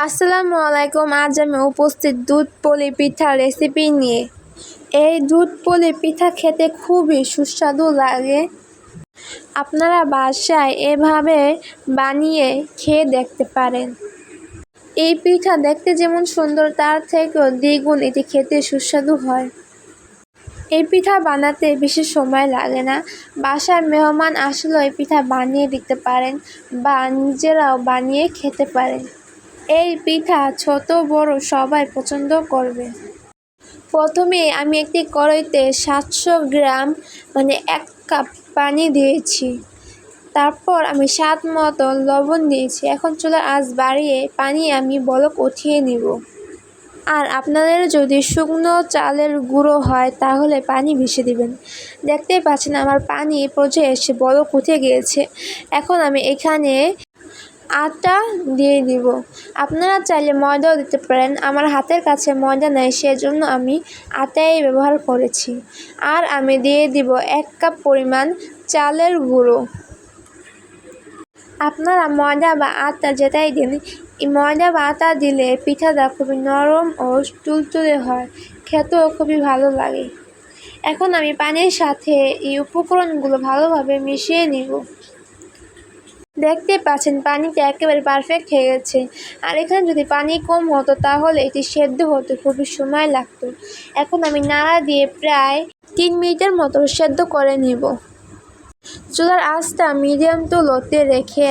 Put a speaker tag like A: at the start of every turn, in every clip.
A: আসসালামু আলাইকুম। আজ আমি উপস্থিত দুধ পুলি পিঠার রেসিপি নিয়ে। এই দুধ পুলি পিঠা খেতে খুবই সুস্বাদু লাগে। আপনারা বাসায় এভাবে বানিয়ে খেয়ে দেখতে পারেন। এই পিঠা দেখতে যেমন সুন্দর তার থেকেও দ্বিগুণ এটি খেতে সুস্বাদু হয়। এই পিঠা বানাতে বেশি সময় লাগে না। বাসায় মেহমান আসলেও এই পিঠা বানিয়ে দিতে পারেন বা নিজেরাও বানিয়ে খেতে পারেন। এই পিঠা ছোট বড় সবাই পছন্দ করবে। প্রথমে আমি একটি কড়াইতে 700 গ্রাম 1 কাপ পানি দিয়েছি। তারপর আমি স্বাদ মতো লবণ দিয়েছি। এখন চুলার আঁচ বাড়িয়ে পানি আমি বলক উঠিয়ে নিব। আর আপনাদের যদি শুকনো চালের গুঁড়ো হয় তাহলে পানি বেশি দিবেন। দেখতেই পাচ্ছেন আমার পানি পর্যায়ে এসে বলক উঠে গিয়েছে। এখন আমি এখানে আটা দিয়ে দিব। আপনারা চাইলে ময়দাও দিতে পারেন। আমার হাতের কাছে ময়দা নেই, সেজন্য আমি আটাই ব্যবহার করেছি। আর আমি দিয়ে দিব 1 কাপ পরিমাণ চালের গুঁড়ো। আপনারা ময়দা বা আটা যেটাই দিন, এই ময়দা বা আটা দিলে পিঠাটা খুবই নরম ও তুলতুলে হয়, খেতেও খুবই ভালো লাগে। এখন আমি পানির সাথে এই উপকরণগুলো ভালোভাবে মিশিয়ে নিব। দেখতে পাচ্ছেন পানিটা একেবারে পারফেক্ট হয়ে গেছে। আর এখানে যদি পানি কম হতো তাহলে এটি সেদ্ধ হতে খুবই সময় লাগতো। এখন আমি নাড়া দিয়ে প্রায় 3 মিনিটের মতো সেদ্ধ করে নিব। চুলার আঁচটা মিডিয়াম টু লোতে রেখে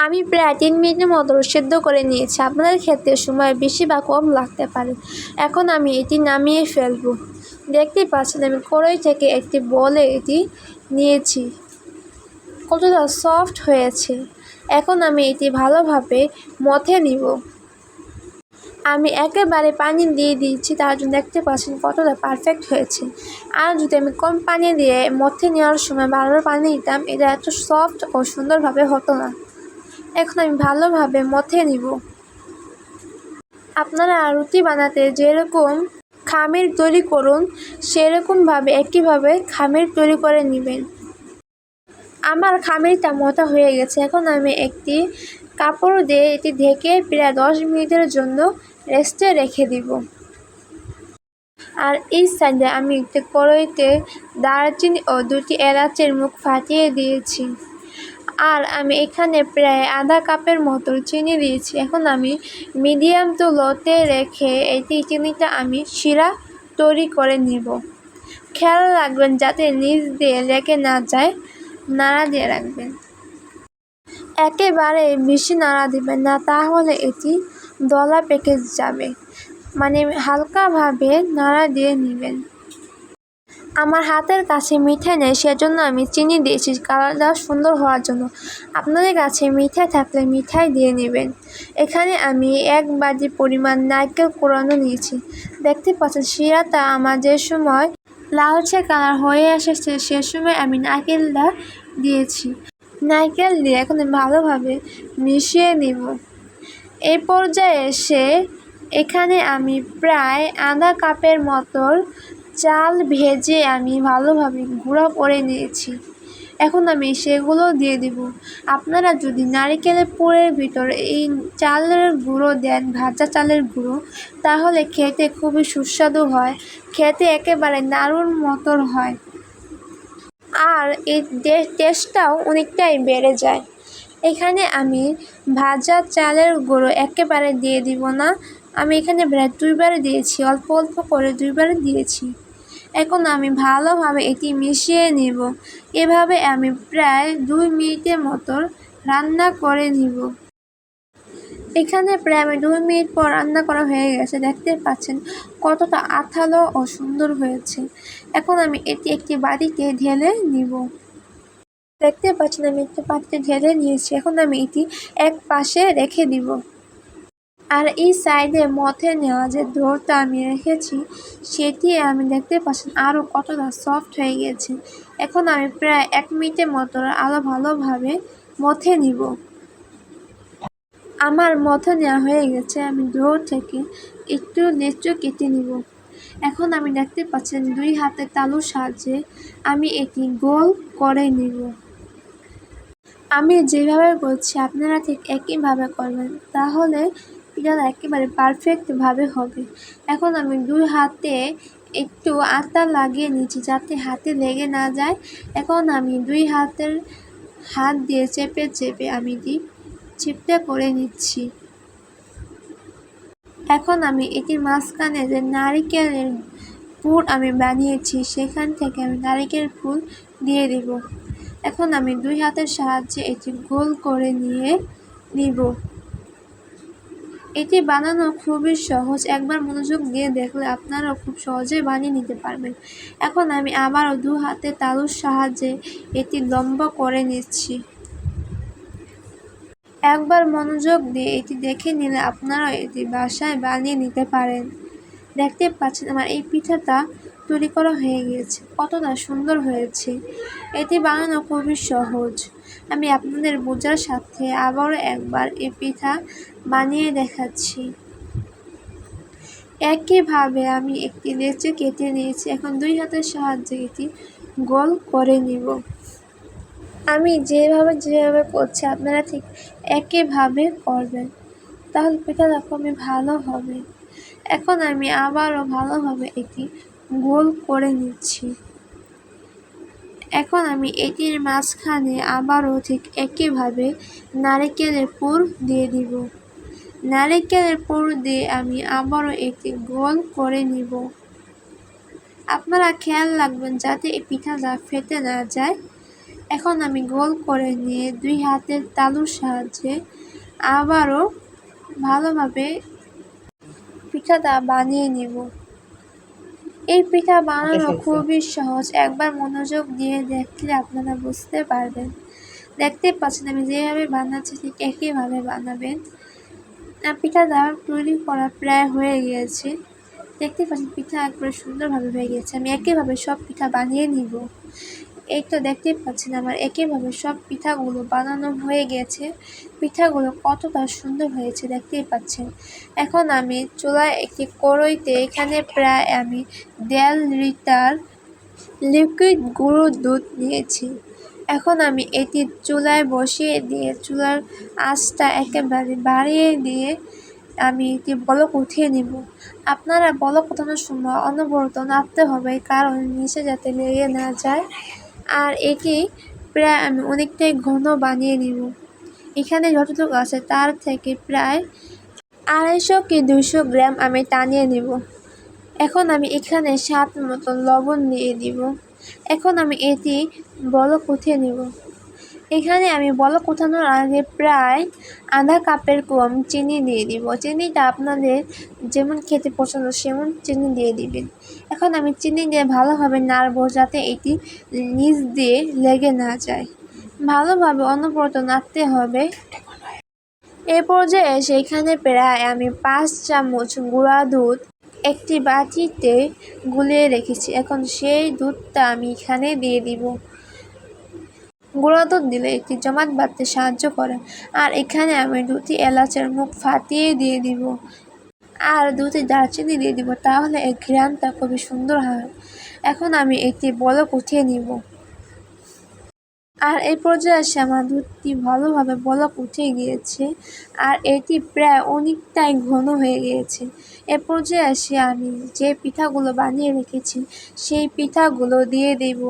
A: আমি প্রায় 3 মিনিটের মতো সেদ্ধ করে নিয়েছি। আপনাদের ক্ষেত্রে সময় বেশি বা কম লাগতে পারে। এখন আমি এটি নামিয়ে ফেলব। দেখতেই পাচ্ছেন আমি কড়াই থেকে একটি বলে এটি নিয়েছি। কতটা সফট হয়েছে। এখন আমি এটি ভালোভাবে মথে নিব। আমি একেবারে পানি দিয়ে দিয়েছি, তার জন্য দেখতে পাচ্ছেন কতটা পারফেক্ট হয়েছে। আর যদি আমি কম পানি দিয়ে মথে নেওয়ার সময় বারবার পানি দিতাম, এটা এত সফট ও সুন্দরভাবে হতো না। এখন আমি ভালোভাবে মথে নিব। আপনারা রুটি বানাতে যেরকম খামির তৈরি করুন, সেরকমভাবে একইভাবে খামির তৈরি করে নেবেন। আমার খামিরটা মথা হয়ে গেছে। এখন আমি একটি কাপড় দিয়ে এটি ঢেকে প্রায় 10 মিনিটের জন্য রেস্টে রেখে দিব। আর এই সাইডে আমি একটি কড়াইতে দারচিনি ও 2টি এলাচের মুখ ফাটিয়ে দিয়েছি। আর আমি এখানে প্রায় আধা কাপের মতো চিনি দিয়েছি। এখন আমি মিডিয়াম টু লোতে রেখে এই চিনিটা আমি শিরা তৈরি করে নিব। খেয়াল রাখবেন যাতে নিচ দিয়ে লেগে না যায়, নাড়া দিয়ে রাখবেন। একেবারে বেশি নাড়া দিবেন না, তাহলে এটি দলা পেকে যাবে। হালকাভাবে নাড়া দিয়ে নেবেন। আমার হাতের কাছে মিঠাই নেই, সেজন্য আমি চিনি দিয়েছি কালারটা সুন্দর হওয়ার জন্য। আপনাদের কাছে মিঠাই থাকলে মিঠাই দিয়ে নেবেন। এখানে আমি 1 বাটি পরিমাণ নারকেল কোড়ানো নিয়েছি। দেখতে পাচ্ছেন শিরাটা আমার যে সময় লালচে কালার হয়ে এসেছে সে সময় আমি নারকেলটা দিয়েছি। নারকেল দিয়ে এখন ভালোভাবে মিশিয়ে নিব। এই পর্যায়ে এসে এখানে আমি প্রায় আধা কাপের মতো চাল ভেজে আমি ভালোভাবে গুঁড়ো করে নিয়েছি। এখন আমি সেগুলো দিয়ে দিব। আপনারা যদি নারকেলের পুরের ভিতরে এই চালের গুঁড়ো দেন, ভাজা চালের গুঁড়ো, তাহলে খেতে খুবই সুস্বাদু হয়, খেতে একেবারে দারুণ মতন হয়। আর এই টেস্টটাও অনেকটাই বেড়ে যায়। এখানে আমি ভাজা চালের গুঁড়ো একেবারে দিয়ে দিব না। আমি এখানে প্রায় 2 বার দিয়েছি, অল্প অল্প করে 2 বার দিয়েছি। এখন আমি ভালোভাবে এটি মিশিয়ে নেব। এভাবে আমি প্রায় 2 মিনিটের মতো রান্না করে নিব। এখানে প্রায় 2 মিনিট পর রান্না করা হয়ে গেছে। দেখতে পাচ্ছেন কতটা আঠালো ও সুন্দর হয়েছে। এখন আমি এটি একটি বাটিতে ঢেলে নিব। দেখতে পাচ্ছেন আমি একটি পাত্রে ঢেলে নিয়েছি। এখন আমি এটি এক পাশে রেখে দিব। আর এই সাইডে মথে নেওয়া যে ডোটা আমি রেখেছি, সেটি আমি দেখতে পাচ্ছেন আরও কতটা সফট হয়ে গেছে। এখন আমি প্রায় 1 মিনিটের মতো আরও ভালোভাবে মথে নিব। আমার মথে নেওয়া হয়ে গেছে। আমি ডো থেকে একটু লেচু কেটে নিব। এখন আমি দেখতে পাচ্ছেন 2 হাতের তালুর সাহায্যে আমি এটি গোল করে নিব। আমি যেভাবে করছি আপনারা ঠিক একইভাবে করবেন, তাহলে পিঠাটা একেবারে পারফেক্টভাবে হবে। এখন আমি 2 হাতে একটু আটা লাগিয়ে নিচ্ছি যাতে হাতে লেগে না যায়। এখন আমি 2 হাত দিয়ে চেপে চেপে আমি চিপটা করে নিচ্ছি। এখন আমি এটির মাঝখানে যে নারিকেলের পুর আমি বানিয়েছি সেখান থেকে আমি নারিকেল পুর দিয়ে দিব। এখন আমি 2 হাতের সাহায্যে এটি গোল করে নিব। এটি বানানো খুবই সহজ, একবার মনোযোগ দিয়ে দেখলে আপনারাও খুব সহজে বানিয়ে নিতে পারবেন। এখন আমি আবারও 2 হাতের তালুর সাহায্যে এটি লম্বা করে নিচ্ছি। একবার মনোযোগ দিয়ে এটি দেখে নিলে আপনারাও এটি বাসায় বানিয়ে নিতে পারেন। দেখতে পাচ্ছেন আমার এই পিঠাটা তৈরি করা হয়ে গিয়েছে, কতটা সুন্দর হয়েছে। এটি বানানো খুবই সহজ। আমি আপনাদের বোঝার সাথে আবারও একবার এই পিঠা বানিয়ে দেখাচ্ছি। একইভাবে আমি একটি লেচি কেটে নিয়েছি। এখন 2 হাতের সাহায্যে এটি গোল করে নিব। আমি যেভাবে করছি আপনারা ঠিক একইভাবে করবেন, তাহলে পিঠাটা খুবই ভালো হবে। এখন আমি আবারও ভালোভাবে এটি গোল করে নিচ্ছি। এখন আমি এটির মাঝখানে আবারও ঠিক একইভাবে নারিকেলের পুর দিয়ে দিব। নারিকেলের পুর দিয়ে আমি আবারও এটি গোল করে নিব। আপনারা খেয়াল রাখবেন যাতে এই পিঠাটা ফেটে না যায়। এখন আমি গোল করে নিয়ে 2 হাতের তালুর সাহায্যে আবারও ভালোভাবে পিঠাটা বানিয়ে নিব। এই পিঠা বানানো খুবই সহজ, একবার মনোযোগ দিয়ে দেখলে আপনারা বুঝতে পারবেন। দেখতে পাচ্ছেন আমি যেভাবে বানাচ্ছি ঠিক একইভাবে বানাবেন। পিঠাটা তৈরি করা প্রায় হয়ে গিয়েছে। দেখতে পাচ্ছেন পিঠা একবারে সুন্দরভাবে হয়ে গেছে। আমি একইভাবে সব পিঠা বানিয়ে নিব। এই তো দেখতে পাচ্ছেন আমার একইভাবে সব পিঠাগুলো বানানো হয়ে গেছে। পিঠাগুলো কতটা সুন্দর হয়েছে দেখতেই পাচ্ছেন। এখন আমি চুলায় একটি কড়াইতে এখানে প্রায় আমি 1.5 লিটার লিকুইড গুঁড়ো দুধ নিয়েছি। এখন আমি এটি চুলায় বসিয়ে দিয়ে চুলার আঁচটা একেবারে বাড়িয়ে দিয়ে আমি এটি বলক উঠিয়ে নিব। আপনারা বলক ওঠানোর সময় অনবরত নাড়তে হবে, কারণ নিচে যাতে লেগে না যায়। আর এটি প্রায় আমি অনেকটাই ঘন বানিয়ে নিব। এখানে যতটুকু আছে তার থেকে প্রায় 250 কি 200 গ্রাম আমি টানিয়ে নিব। এখন আমি এখানে স্বাদ মতন লবণ দিয়ে দিব। এখন আমি এটি বলক উঠিয়ে নিব। এখানে আমি বলক উঠানোর আগে প্রায় আধা কাপের কম চিনি দিয়ে দিব। চিনিটা আপনাদের যেমন খেতে পছন্দ সেমন চিনি দিয়ে দিবেন। এখন আমি চিনি দিয়ে ভালোভাবে নাড়বো যাতে এটি নিচ দিয়ে লেগে না যায়। ভালোভাবে অনবরত নাড়তে হবে। এ পর্যায়ে এসে এখানে প্রায় আমি 5 চামচ গুঁড়া দুধ একটি বাটিতে গুলিয়ে রেখেছি। এখন সেই দুধটা আমি এখানে দিয়ে দিব। গুঁড়া দুধ দিলে একটি জমাট বাঁধতে সাহায্য করে। আর এখানে আমি 2টি এলাচের মুখ ফাটিয়ে দিয়ে দিব আর 2টি দারচিনি দিয়ে দিব, তাহলে এর ঘ্রাণটা খুবই সুন্দর হয়। এখন আমি একটি বলক উঠিয়ে নিব। আর এই পর্যায়ে এসে আমার দুধটি ভালোভাবে বলক উঠে গিয়েছে আর এটি প্রায় অনেকটাই ঘন হয়ে গিয়েছে। এ পর্যায়ে এসে আমি যে পিঠাগুলো বানিয়ে রেখেছি সেই পিঠাগুলো দিয়ে দেব।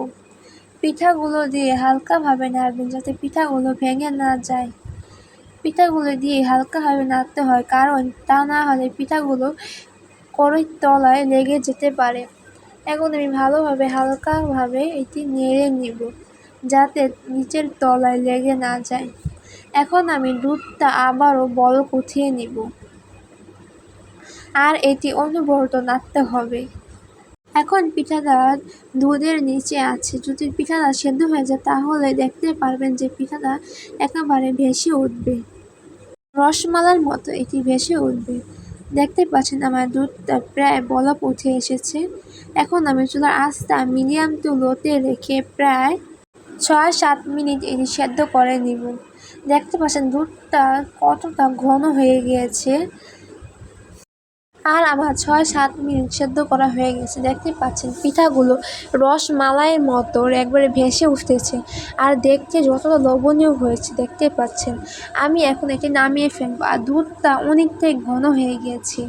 A: পিঠাগুলো দিয়ে হালকাভাবে নাড়বেন যাতে পিঠাগুলো ভেঙে না যায়। পিঠাগুলো দিয়ে হালকাভাবে নাড়তে হয়, কারণ তা না হলে পিঠাগুলো কড়াইর তলায় লেগে যেতে পারে। এখন আমি ভালোভাবে হালকাভাবে এটি নেড়ে নিব যাতে নিচের তলায় লেগে না যায়। এখন আমি দুধটা আবারও বলক উঠিয়ে নিব আর এটি অনবরত নাড়তে হবে। এখন পিঠাটা দুধের নিচে আছে। যদি পিঠাটা সেদ্ধ হয়ে যায় তাহলে দেখতে পারবেন যে পিঠাটা একেবারে ভেসে উঠবে, রসমালাইর মতো এটি ভেসে উঠবে। দেখতে পাচ্ছেন আমার দুধটা প্রায় বলক উঠে এসেছে। এখন আমি চুলার আঁচটা মিডিয়াম টু লোতে রেখে প্রায় 6-7 মিনিট এটি সেদ্ধ করে নিব। দেখতে পাচ্ছেন দুধটা কতটা ঘন হয়ে গিয়েছে। আর আমার ৬-৭ মিনিট সেদ্ধ করা হয়ে গেছে। দেখতে পাচ্ছেন পিঠাগুলো রসমালাইয়ের মতো একবারে ভেসে উঠতেছে আর দেখতে যতটা লোভনীয় হয়েছে দেখতে পাচ্ছেন। আমি এখন এটি নামিয়ে ফেলবো আর দুধটা অনেকটাই ঘন হয়ে গিয়েছে।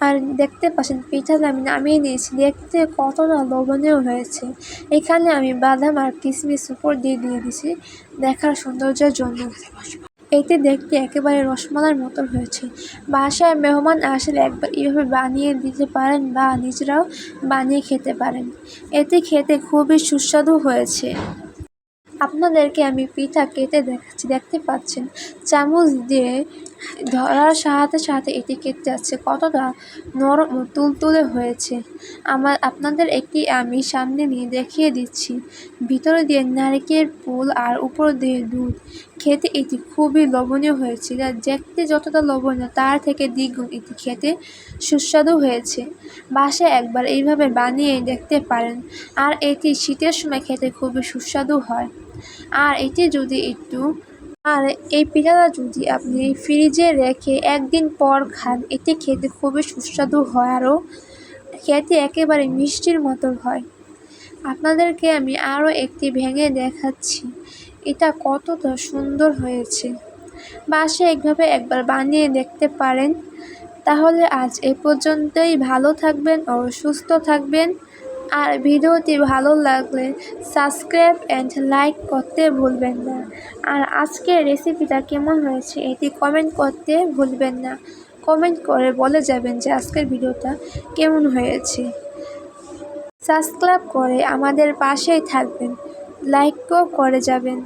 A: আর দেখতে পাচ্ছেন পিঠাটা আমি নামিয়ে নিয়েছি, দেখতে কতটা লোভনীয় হয়েছে। এখানে আমি বাদাম আর কিশমিশ উপর দিয়ে দিয়েছি দেখার সৌন্দর্যের জন্য। এটি দেখতে একেবারে রসমালাইয়ের মতো হয়েছে। বাসায় মেহমান আসলে একবার এভাবে বানিয়ে দিতে পারেন বা নিজেরাও বানিয়ে খেতে পারেন। এটি খেতে খুবই সুস্বাদু হয়েছে। আপনাদেরকে আমি পিঠা কেটে দেখাচ্ছি, দেখতে পাচ্ছেন চামচ দিয়ে ধরার সাথে সাথে এটি কেটে যাচ্ছে, কতটা নরম ও তুলতুলে হয়েছে। আপনাদের একটি আমি সামনে নিয়ে দেখিয়ে দিচ্ছি। ভিতরে দিয়ে নারকেল ফুল আর উপর দিয়ে দুধ। খেতে এটি খুবই লোভনীয় হয়েছে, যা দেখতে যতটা লোভনীয় তার থেকে দ্বিগুণ এটি খেতে সুস্বাদু হয়েছে। বাসায় একবার এইভাবে বানিয়ে দেখতে পারেন। আর এটি শীতের সময় খেতে খুবই সুস্বাদু হয়। আর এটি যদি আর এই পিঠাটা যদি আপনি ফ্রিজে রেখে একদিন পর খান, এটি খেতে খুবই সুস্বাদু হয়, আরও খেতে একেবারে মিষ্টির মতো হয়। আপনাদেরকে আমি আরও একটি ভেঙে দেখাচ্ছি, এটা কতটা সুন্দর হয়েছে। বাসায় এইভাবে একবার বানিয়ে দেখতে পারেন। তাহলে আজ এ পর্যন্তই। ভালো থাকবেন ও সুস্থ থাকবেন। আর ভিডিওটি ভালো লাগলে সাবস্ক্রাইব অ্যান্ড লাইক করতে ভুলবেন না। আর আজকের রেসিপিটা কেমন হয়েছে এটি কমেন্ট করতে ভুলবেন না। কমেন্ট করে বলে যাবেন যে আজকের ভিডিওটা কেমন হয়েছে। সাবস্ক্রাইব করে আমাদের পাশেই থাকবেন, লাইকও করে যাবেন।